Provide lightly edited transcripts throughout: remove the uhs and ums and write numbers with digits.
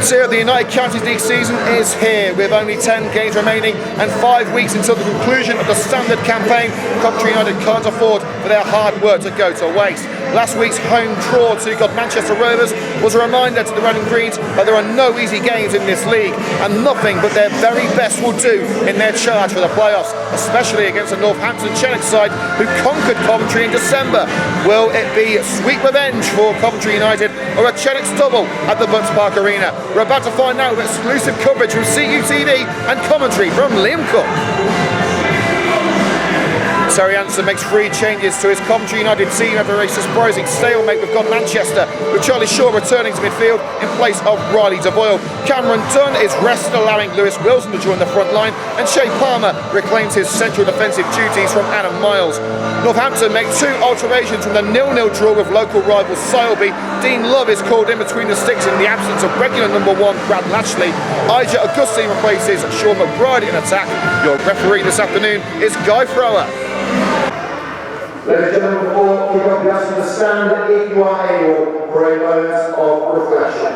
2 of the United Counties League season is here, with only 10 games remaining and 5 weeks until the conclusion of the standard campaign. Coventry United can't afford for their hard work to go to waste. Last week's home draw to Manchester Rovers was a reminder to the Red and Greens that there are no easy games in this league, and nothing but their very best will do in their charge for the playoffs, especially against the Northampton Chenecks side who conquered Coventry in December. Will it be sweet revenge for Coventry United or a Chenecks double at the Butts Park Arena? We're about to find out with exclusive coverage from CUTV and commentary from Liam Cook. Terry Anson makes 3 changes to his Coventry United team after a surprising stalemate with Manchester, with Charlie Shaw returning to midfield in place of Riley Devoyle. Cameron Dunn is rested, allowing Lewis Wilson to join the front line, and Shea Palmer reclaims his central defensive duties from Adam Miles. Northampton make 2 alterations from the 0-0 draw with local rival Sileby. Dean Love is called in between the sticks in the absence of regular number 1 Brad Lashley. Ija Augustine replaces Sean McBride in attack. Your referee this afternoon is Guy Frower. Ladies and gentlemen, before we go to the stand, if you are able for a moment of reflection.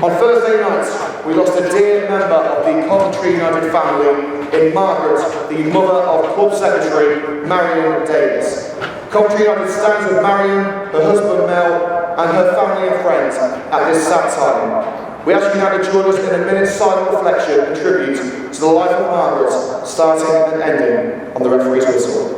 On Thursday night, we lost a dear member of the Coventry United family in Margaret, the mother of Club Secretary Marion Davis. Coventry United stands with Marion, her husband Mel, and her family and friends at this sad time. We ask you now to join us in a minute's silent reflection and tribute to the life of Margaret, starting and ending on the referee's whistle.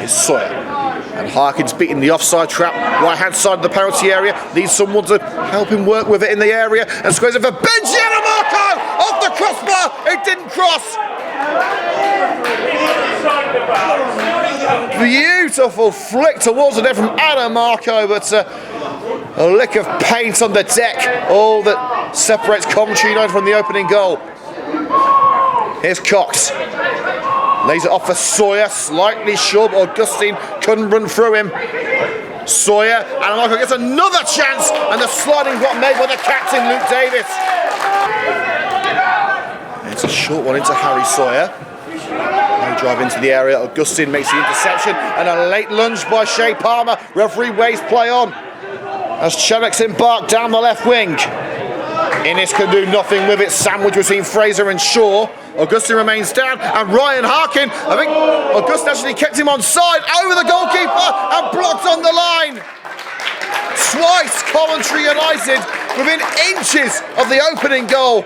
Sawyer, and Harkins beating the offside trap, right hand side of the penalty area, needs someone to help him work with it in the area, and squares it for Benji Anamarco off the crossbar. It didn't cross. Beautiful flick towards the net from Anamarco, but a lick of paint on the deck, all that separates Coventry United from the opening goal. Here's Cox. Lays it off for Sawyer, slightly short. Augustine couldn't run through him. Sawyer, and Michael gets another chance, and the sliding block made by the captain, Luke Davis. It's a short one into Harry Sawyer. They drive into the area. Augustine makes the interception, and a late lunge by Shea Palmer. Referee waves play on as Chenecks embark down the left wing. Innes can do nothing with it, sandwich between Fraser and Shaw. Augustine remains down, and Ryan Harkin, I think Augustine actually kept him on side, over the goalkeeper and blocked on the line. Twice Coventry United within inches of the opening goal.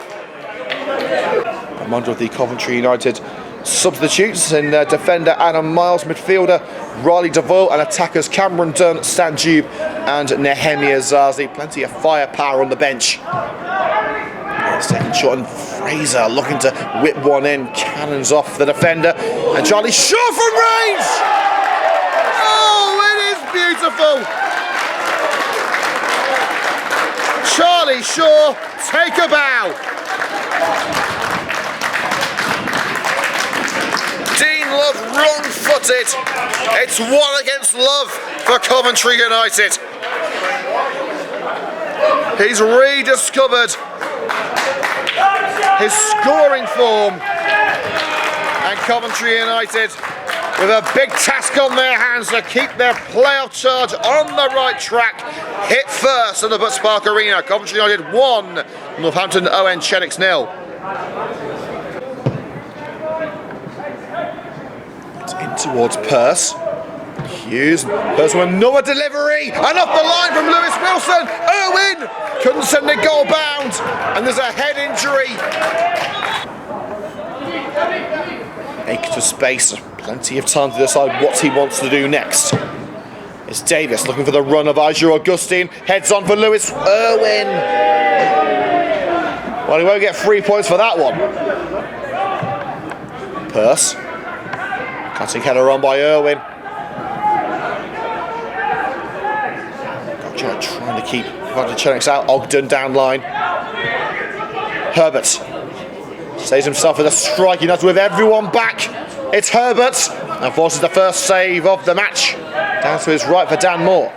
Among the Coventry United substitutes in defender Adam Miles, midfielder Riley Devoyle, and attackers Cameron Dunn, Stan Dube and Nehemiah Zazi. Plenty of firepower on the bench. Second shot, and Fraser looking to whip one in, cannons off the defender, and Charlie Shaw from range! Oh, it is beautiful! Charlie Shaw, take a bow! Dean Love wrong-footed. It's 1 against Love for Coventry United. He's rediscovered his scoring form, and Coventry United with a big task on their hands to keep their playoff charge on the right track. Hit first at the Butts Park Arena. Coventry United 1, Northampton O.N Chenecks 0. It's in towards Pearce. Hughes, Pearce with another delivery, and off the line from Lewis Wilson. Owen couldn't send it goal bound, and there's a head injury. Ache to space, plenty of time to decide what he wants to do next. It's Davis looking for the run of Ija Augustine, heads on for Lewis Irwin. Well, he won't get 3 points for that one. Pearce, cutting header on by Irwin. Trying to keep the Chenecks out. Ogden down line. Herbert saves himself with a strike. He does with everyone back. It's Herbert, and forces the first save of the match. Down to his right for Dan Moore.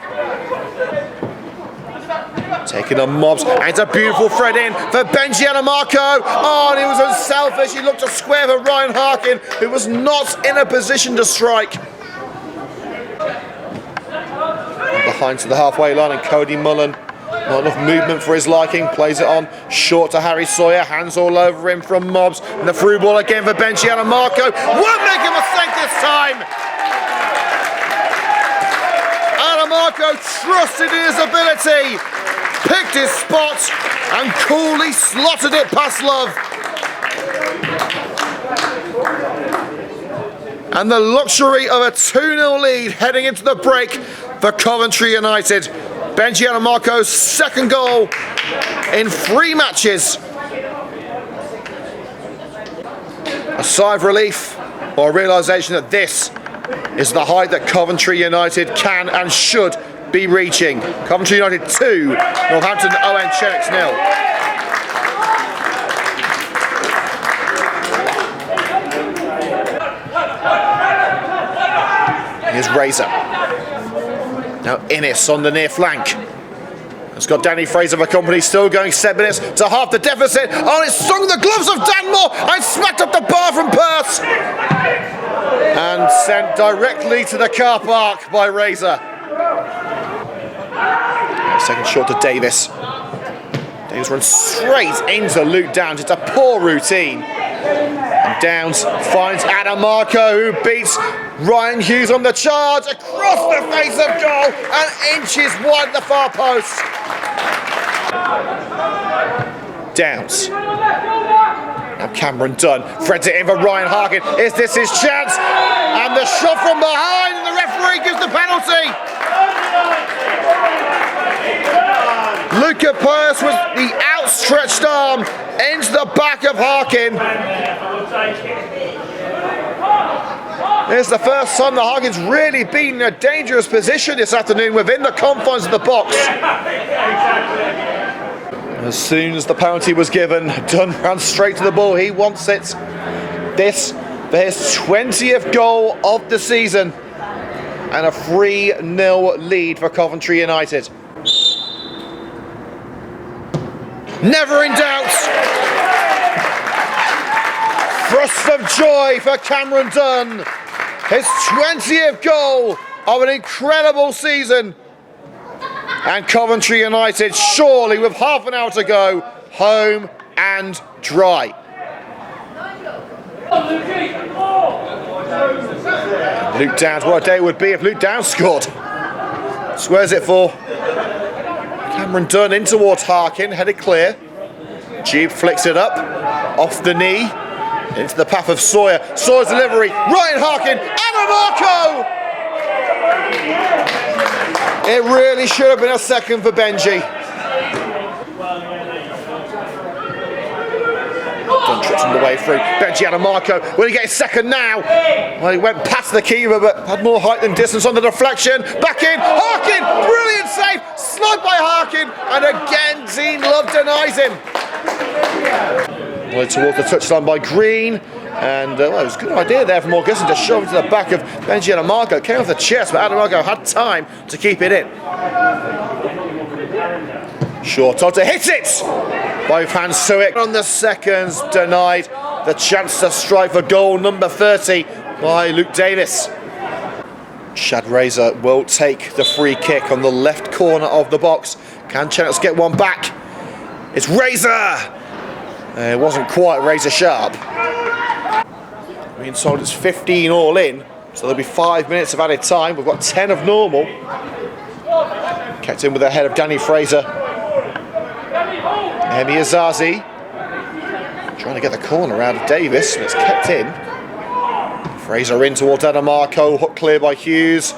Taking on Mobs, and it's a beautiful thread in for Benji Anamarco. Oh, and he was unselfish. He looked a square for Ryan Harkin, who was not in a position to strike. Behind to the halfway line, and Cody Mullen, not enough movement for his liking, plays it on short to Harry Sawyer, hands all over him from Mobs, and the through ball again for Benji Anamarco. Won't make a mistake this time. Anamarco trusted in his ability, picked his spot and coolly slotted it past Love. And the luxury of a 2-0 lead heading into the break for Coventry United. Benji Anamarco's second goal in 3 matches. A sigh of relief, or a realisation that this is the height that Coventry United can and should be reaching. Coventry United 2, Northampton O.N. Chenecks 0. Here's Razor. Now Innes on the near flank. It's got Danny Fraser for company, still going 7 minutes to half the deficit. Oh, it stung the gloves of Dan Moore and smacked up the bar from Perth. And sent directly to the car park by Razor. Second shot to Davis. Davis runs straight into Luke Downs. It's a poor routine. And Downs finds Anamarco, who beats Ryan Hughes on the charge across the face of goal and inches wide the far post. Downs. Now Cameron Dunn threads it in for Ryan Harkin. Is this his chance? And the shot from behind, and the referee gives the penalty. Luca Pius with the outstretched arm into the back of Harkin. It's the first time that Harkin's really been in a dangerous position this afternoon within the confines of the box. As soon as the penalty was given, Dunn ran straight to the ball. He wants it. This for his 20th goal of the season and a 3-0 lead for Coventry United. Never in doubt. Thrust of joy for Cameron Dunn. His 20th goal of an incredible season. And Coventry United, surely with half an hour to go, home and dry. Luke Downs, what a day it would be if Luke Downs scored. Squares it for Cameron Dunn in towards Harkin, headed clear. Jeep flicks it up, off the knee, into the path of Sawyer. Sawyer's delivery, Ryan Harkin, Anamarco! It really should have been a second for Benji. Dunn trips on the way through. Benji Anamarco, will he get his second now? Well, he went past the keeper, but had more height than distance on the deflection. Back in, Harkin, brilliant save, slugged by Harkin, and again Dean Love denies him. Well, towards the touchline by Green. And well, it was a good idea there from Augustin to shove it to the back of Benji Anamarco. Came off the chest, but Anamarco had time to keep it in. Short on to hit it! Both hands to it. On the seconds, denied the chance to strike for goal number 30 by Luke Davis. Shad Razor will take the free kick on the left corner of the box. Can Chenecks get one back? It's Razor! It wasn't quite razor sharp. Being told it's 15 all in, so there'll be 5 minutes of added time. We've got 10 of normal. Kept in with the head of Danny Fraser. Emi Azazi trying to get the corner out of Davis, but it's kept in. Fraser in towards Anamarco, hook clear by Hughes.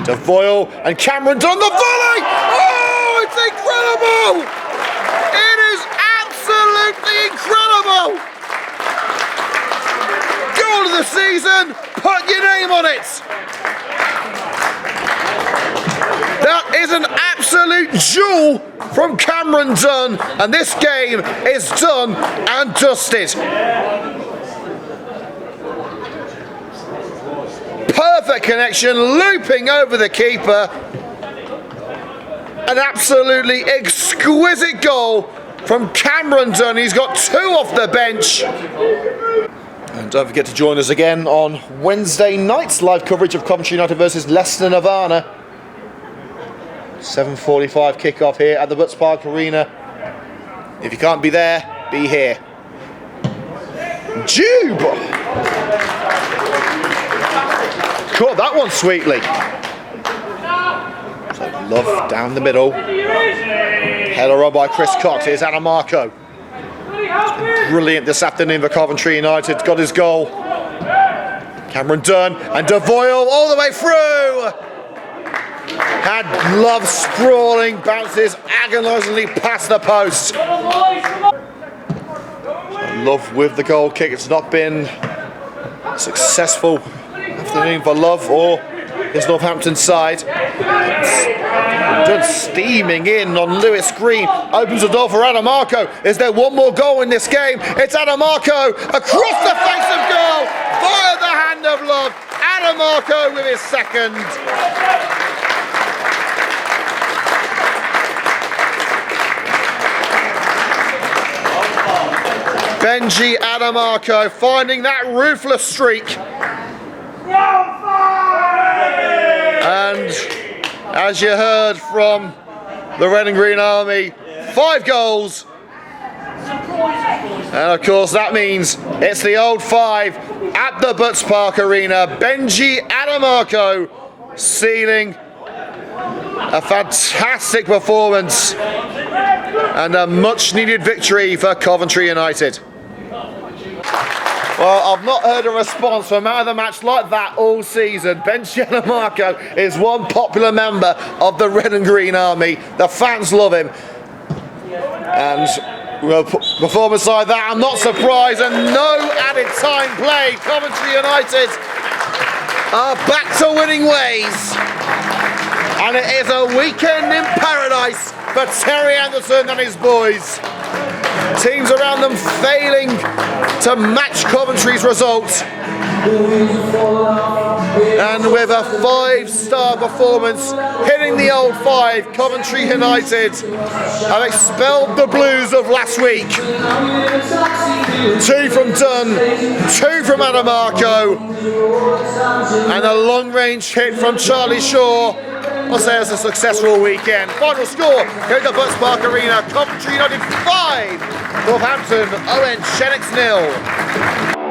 To Voyle, and Cameron Dunn, the volley! Oh, it's incredible! It is absolutely incredible! Goal of the season, put your name on it! That is an absolute jewel from Cameron Dunn, and this game is done and dusted. Perfect. perfect connection, looping over the keeper. An absolutely exquisite goal from Cameron Dunn. He's got 2 off the bench. And don't forget to join us again on Wednesday night's live coverage of Coventry United versus Leicester Nirvana. 7:45 kickoff here at the Butts Park Arena. If you can't be there, be here. Jube! Caught that one sweetly. So Love down the middle. Header on by Chris Cox. Here's Adamarco. Brilliant this afternoon for Coventry United. Got his goal. Cameron Dunn and DeVoyle all the way through. Had Love sprawling, bounces agonisingly past the post. Love with the goal kick. It's not been a successful afternoon for Love or his Northampton side. Dunn steaming in on Lewis Green. Opens the door for Adamarco. Is there one more goal in this game? It's Adamarco across the face of goal via the hand of Love. Adamarco with his second. Benji Adamarco finding that ruthless streak. And as you heard from the Red and Green Army, 5 goals. And of course that means it's the old 5 at the Butts Park Arena. Benji Adamarco sealing a fantastic performance and a much needed victory for Coventry United. Well, I've not heard a response from out of the match like that all season. Benji Adamarco is one popular member of the Red and Green Army. The fans love him. And with a performance like that, I'm not surprised. And no added time played. Coventry United are back to winning ways. And it is a weekend in paradise for Terry Anderson and his boys. Teams around them failing to match Coventry's results. And with a 5-star performance, hitting the old 5, Coventry United have expelled the Blues of last week. 2 from Dunn, 2 from Adamarco, and a long-range hit from Charlie Shaw. I'll say it's a successful weekend. Final score, go to the Butts Park Arena, Coventry United 5, Northampton O.N. Chenecks 0.